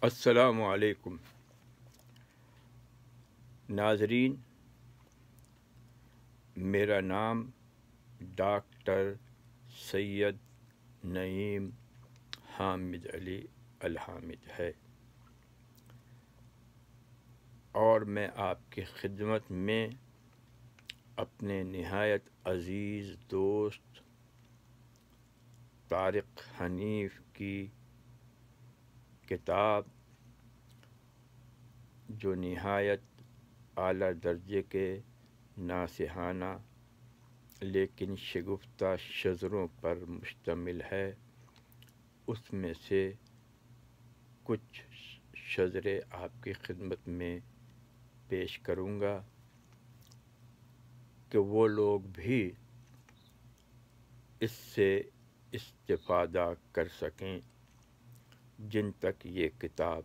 السلام علیکم ناظرین، میرا نام ڈاکٹر سید نعیم حامد علی الحامد ہے اور میں آپ کی خدمت میں اپنے نہایت عزیز دوست طارق حنیف کی کتاب جو نہایت اعلیٰ درجے کے ناصحانہ لیکن شگفتہ شزروں پر مشتمل ہے، اس میں سے کچھ شزرے آپ کی خدمت میں پیش کروں گا کہ وہ لوگ بھی اس سے استفادہ کر سکیں جن تک یہ کتاب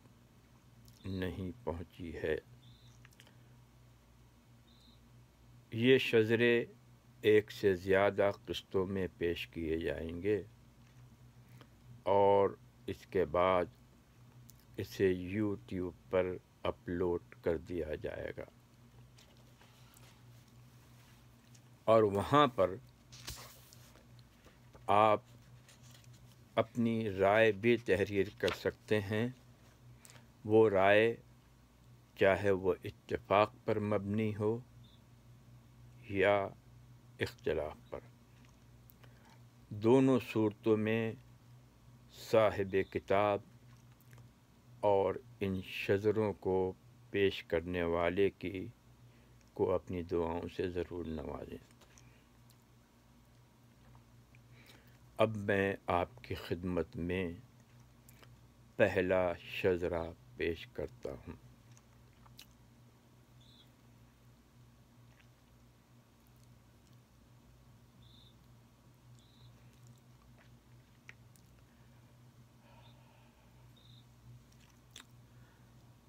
نہیں پہنچی ہے۔ یہ شزرے ایک سے زیادہ قسطوں میں پیش کیے جائیں گے اور اس کے بعد اسے یوٹیوب پر اپلوڈ کر دیا جائے گا اور وہاں پر آپ اپنی رائے بھی تحریر کر سکتے ہیں۔ وہ رائے چاہے وہ اتفاق پر مبنی ہو یا اختلاف پر، دونوں صورتوں میں صاحب کتاب اور ان شزروں کو پیش کرنے والے کو اپنی دعاؤں سے ضرور نوازیں۔ اب میں آپ کی خدمت میں پہلا شزرہ پیش کرتا ہوں۔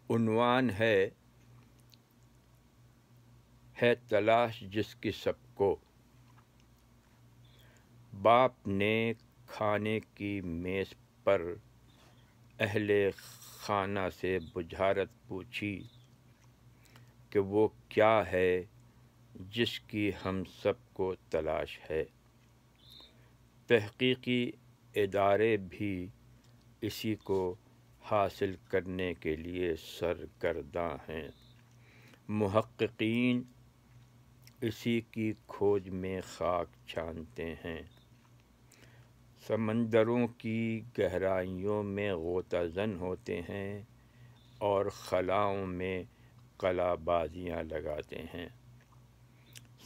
عنوان ہے تلاش جس کی سب کو۔ باپ نے کھانے کی میز پر اہل خانہ سے بجھارت پوچھی کہ وہ کیا ہے جس کی ہم سب کو تلاش ہے۔ تحقیقی ادارے بھی اسی کو حاصل کرنے کے لیے سرگرداں ہیں۔ محققین اسی کی کھوج میں خاک چھانتے ہیں، سمندروں کی گہرائیوں میں غوطہ زن ہوتے ہیں اور خلاؤں میں قلع بازیاں لگاتے ہیں۔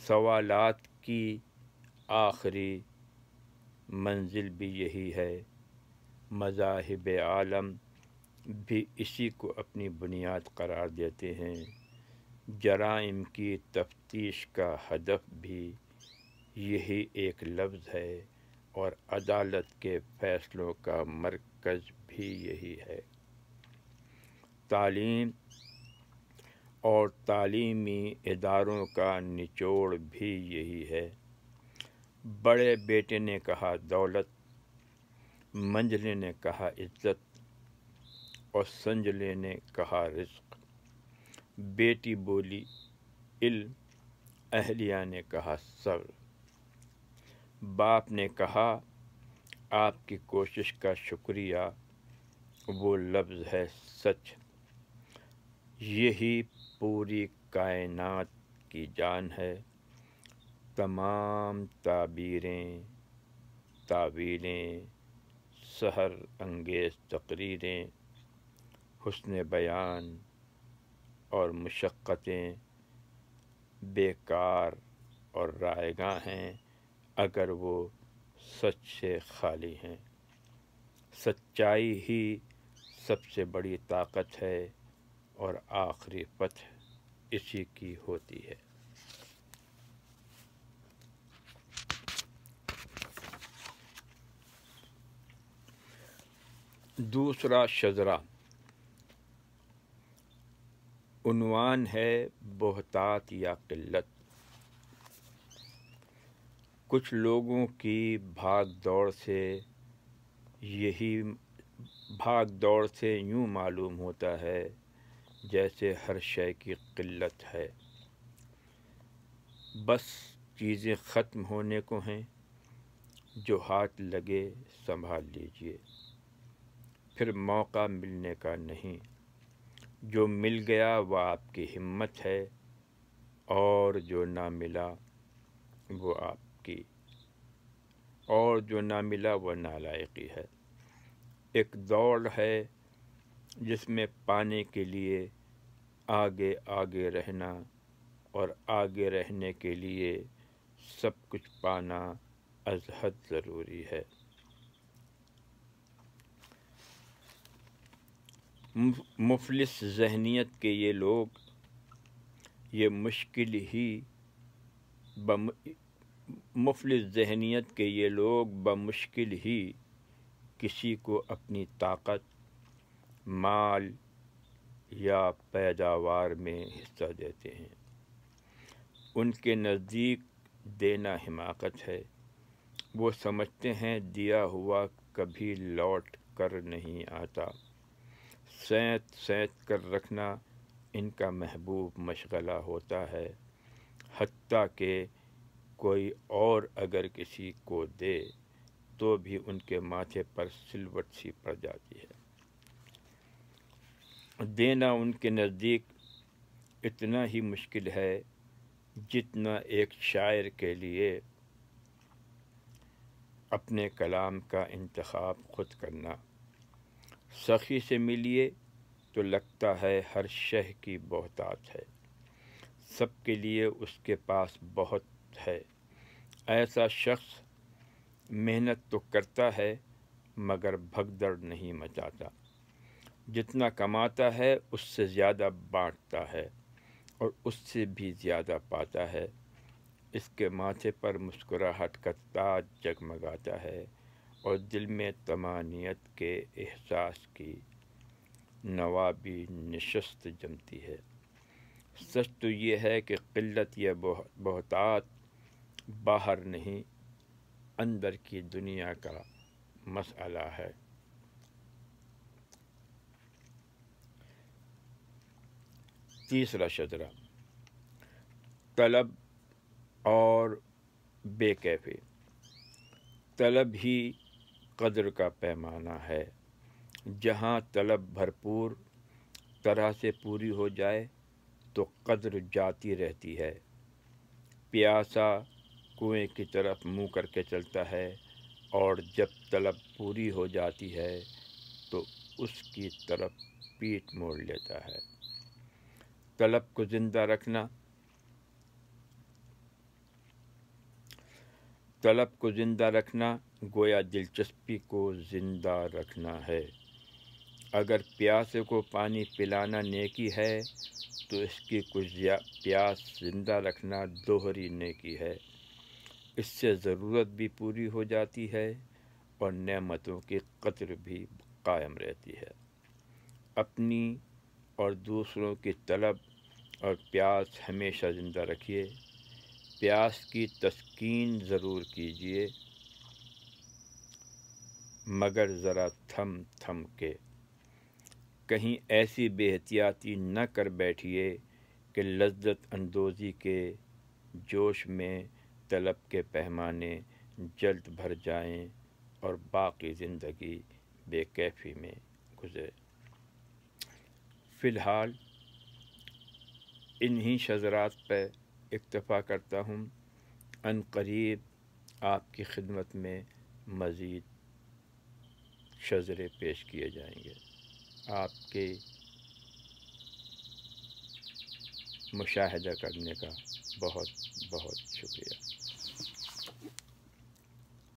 سوالات کی آخری منزل بھی یہی ہے۔ مذاہب عالم بھی اسی کو اپنی بنیاد قرار دیتے ہیں۔ جرائم کی تفتیش کا ہدف بھی یہی ایک لفظ ہے اور عدالت کے فیصلوں کا مرکز بھی یہی ہے۔ تعلیم اور تعلیمی اداروں کا نچوڑ بھی یہی ہے۔ بڑے بیٹے نے کہا دولت، منجلے نے کہا عزت اور سنجلے نے کہا رزق۔ بیٹی بولی علم، اہلیہ نے کہا صبر۔ باپ نے کہا آپ کی کوشش کا شکریہ، وہ لفظ ہے سچ۔ یہی پوری کائنات کی جان ہے۔ تمام تعبیریں، تعویلیں، سحر انگیز تقریریں، حسن بیان اور مشقتیں بیکار اور رائگاں ہیں اگر وہ سچ سے خالی ہیں۔ سچائی ہی سب سے بڑی طاقت ہے اور آخری فتح اسی کی ہوتی ہے۔ دوسرا شزرہ عنوان ہے بہتات یا قلت۔ کچھ لوگوں کی بھاگ دوڑ سے یہی بھاگ دوڑ سے یوں معلوم ہوتا ہے جیسے ہر شے کی قلت ہے۔ بس چیزیں ختم ہونے کو ہیں، جو ہاتھ لگے سنبھال لیجئے، پھر موقع ملنے کا نہیں۔ جو مل گیا وہ آپ کی ہمت ہے، اور جو نہ ملا وہ نالائقی ہے۔ ایک دوڑ ہے جس میں پانے کے لیے آگے آگے رہنا، اور آگے رہنے کے لیے سب کچھ پانا از حد ضروری ہے۔ مفلس ذہنیت کے یہ لوگ بمشکل ہی کسی کو اپنی طاقت، مال یا پیداوار میں حصہ دیتے ہیں۔ ان کے نزدیک دینا حماقت ہے۔ وہ سمجھتے ہیں دیا ہوا کبھی لوٹ کر نہیں آتا۔ سینت کر رکھنا ان کا محبوب مشغلہ ہوتا ہے، حتیٰ کہ کوئی اور اگر کسی کو دے تو بھی ان کے ماتھے پر سلوٹ سی پڑ جاتی ہے۔ دینا ان کے نزدیک اتنا ہی مشکل ہے جتنا ایک شاعر کے لیے اپنے کلام کا انتخاب خود کرنا۔ سخی سے ملیے تو لگتا ہے ہر شے کی بہتات ہے، سب کے لیے اس کے پاس بہت ہے۔ ایسا شخص محنت تو کرتا ہے مگر بھگدڑ نہیں مچاتا۔ جتنا کماتا ہے اس سے زیادہ بانٹتا ہے، اور اس سے بھی زیادہ پاتا ہے۔ اس کے ماتھے پر مسکراہٹ کا تاج جگمگاتا ہے، اور دل میں طمانینت کے احساس کی نوابی نشست جمتی ہے۔ سچ تو یہ ہے کہ قلت یا بہتات باہر نہیں، اندر کی دنیا کا مسئلہ ہے۔ تیسرا شجرہ، طلب اور بے کیفی۔ طلب ہی قدر کا پیمانہ ہے۔ جہاں طلب بھرپور طرح سے پوری ہو جائے تو قدر جاتی رہتی ہے۔ پیاسا کنویں کی طرف منہ کر کے چلتا ہے، اور جب طلب پوری ہو جاتی ہے تو اس کی طرف پیٹھ موڑ لیتا ہے۔ طلب کو زندہ رکھنا گویا دلچسپی کو زندہ رکھنا ہے۔ اگر پیاسے کو پانی پلانا نیکی ہے تو اس کی کچھ پیاس زندہ رکھنا دوہری نیکی ہے۔ اس سے ضرورت بھی پوری ہو جاتی ہے اور نعمتوں کی قدر بھی قائم رہتی ہے۔ اپنی اور دوسروں کی طلب اور پیاس ہمیشہ زندہ رکھیے۔ پیاس کی تسکین ضرور کیجیے، مگر ذرا تھم کے۔ کہیں ایسی بے احتیاطی نہ کر بیٹھیے کہ لذت اندوزی کے جوش میں طلب کے پیمانے جلد بھر جائیں اور باقی زندگی بے کیفی میں گزرے۔ فی الحال انہی شذرات پہ اکتفا کرتا ہوں۔ عن قریب آپ کی خدمت میں مزید شذرے پیش کیے جائیں گے۔ آپ کے مشاہدہ کرنے کا بہت بہت شکریہ۔